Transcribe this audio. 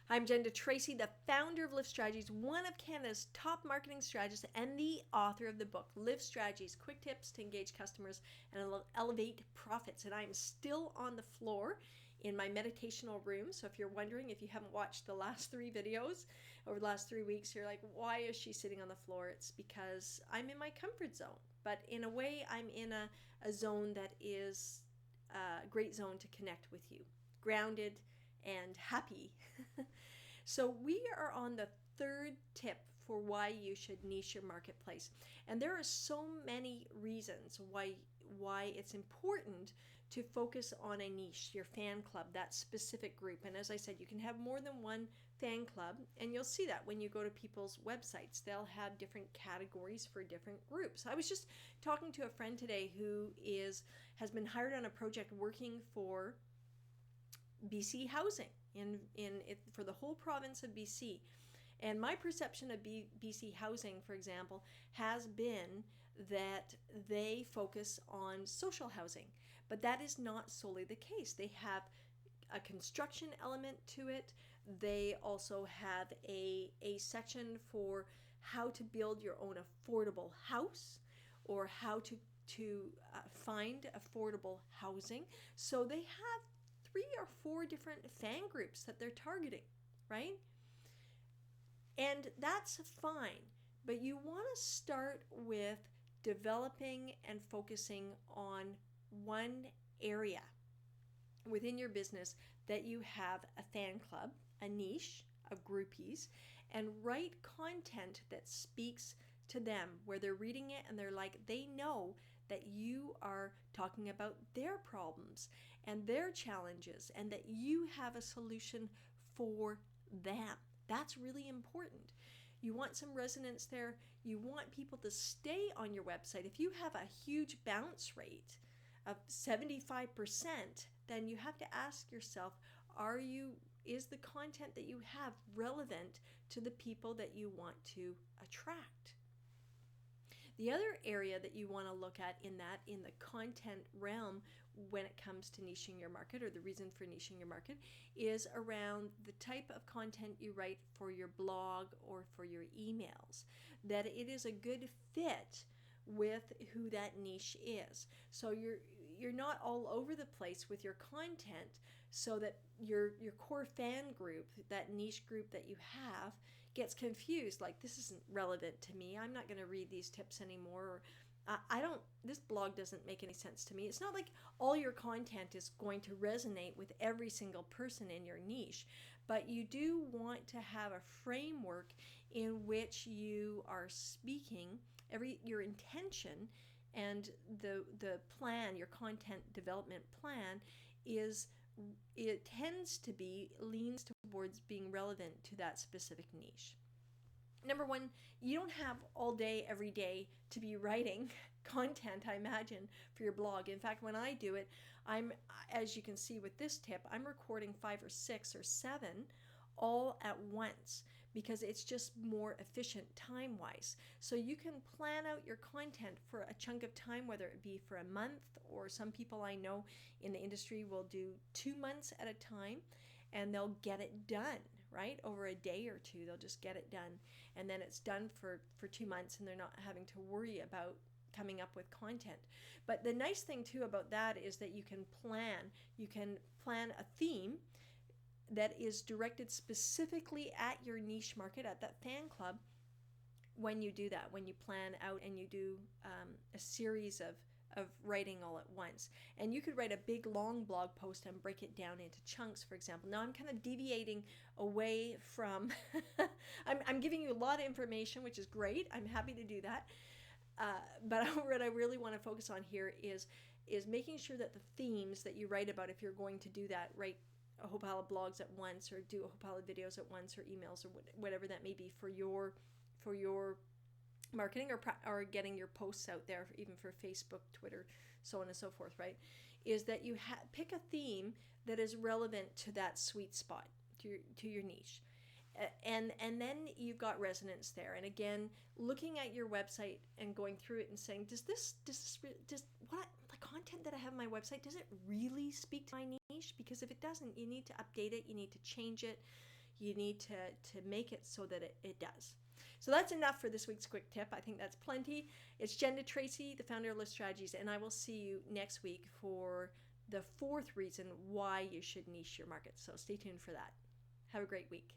I'm Jen DeTracey, the founder of Lift Strategies, one of Canada's top marketing strategists, and the author of the book, Lift Strategies, Quick Tips to Engage Customers and Elevate Profits. And I'm still on the floor in my meditational room. So if you're wondering, if you haven't watched the last 3 videos over the last 3 weeks, you're like, why is she sitting on the floor? It's because I'm in my comfort zone. But in a way, I'm in a zone that is a great zone to connect with you. Grounded and happy. So we are on the 3rd tip for why you should niche your marketplace. And there are so many reasons why it's important to focus on a niche, your fan club, that specific group. And as I said, you can have more than one fan club, and you'll see that when you go to people's websites. They'll have different categories for different groups. I was just talking to a friend today who has been hired on a project working for BC Housing for the whole province of BC. And my perception of BC Housing, for example, has been that they focus on social housing. But that is not solely the case. They have a construction element to it. They also have a section for how to build your own affordable house, or how to find affordable housing. So they have 3 or 4 different fan groups that they're targeting, right? And that's fine, but you want to start with developing and focusing on one area within your business that you have a fan club, a niche of groupies, and write content that speaks to them, where they're reading it and they're like, they know that you are talking about their problems and their challenges, and that you have a solution for them. That's really important. You want some resonance there. You want people to stay on your website. If you have a huge bounce rate of 75%, then you have to ask yourself, is the content that you have relevant to the people that you want to attract? The other area that you want to look at in the content realm when it comes to niching your market, or the reason for niching your market, is around the type of content you write for your blog or for your emails, that it is a good fit with who that niche is. So you're not all over the place with your content, so that your core fan group, that niche group that you have, gets confused, like, this isn't relevant to me, I'm not going to read these tips anymore, or this blog doesn't make any sense to me. It's not like all your content is going to resonate with every single person in your niche, but you do want to have a framework in which you are speaking. Your intention and the plan, your content development plan, leans towards being relevant to that specific niche. Number 1, you don't have all day, every day to be writing content, I imagine, for your blog. In fact, when I do it, as you can see with this tip, I'm recording 5 or 6 or 7 all at once, because it's just more efficient time-wise. So you can plan out your content for a chunk of time, whether it be for a month, or some people I know in the industry will do 2 months at a time, and they'll get it done, right? Over a day or 2, they'll just get it done. And then it's done for 2 months, and they're not having to worry about coming up with content. But the nice thing too about that is that you can plan a theme that is directed specifically at your niche market, at that fan club, when you do that, when you plan out and you do a series of writing all at once. And you could write a big long blog post and break it down into chunks, for example. Now I'm kind of deviating away from I'm giving you a lot of information, which is great. I'm happy to do that. But what I really want to focus on here is making sure that the themes that you write about, if you're going to do that, write a whole pile of blogs at once, or do a whole pile of videos at once, or emails, or whatever that may be for your marketing, or getting your posts out there, even for Facebook, Twitter, so on and so forth, right? Is that you pick a theme that is relevant to that sweet spot, to your niche. And then you've got resonance there. And again, looking at your website and going through it and saying, does what the content that I have on my website, does it really speak to my niche? Because if it doesn't, you need to update it, you need to change it, You need to make it so that it does. So that's enough for this week's quick tip. I think that's plenty. It's Jen DeTracey, the founder of Lift Strategies, and I will see you next week for the fourth reason why you should niche your market. So stay tuned for that. Have a great week.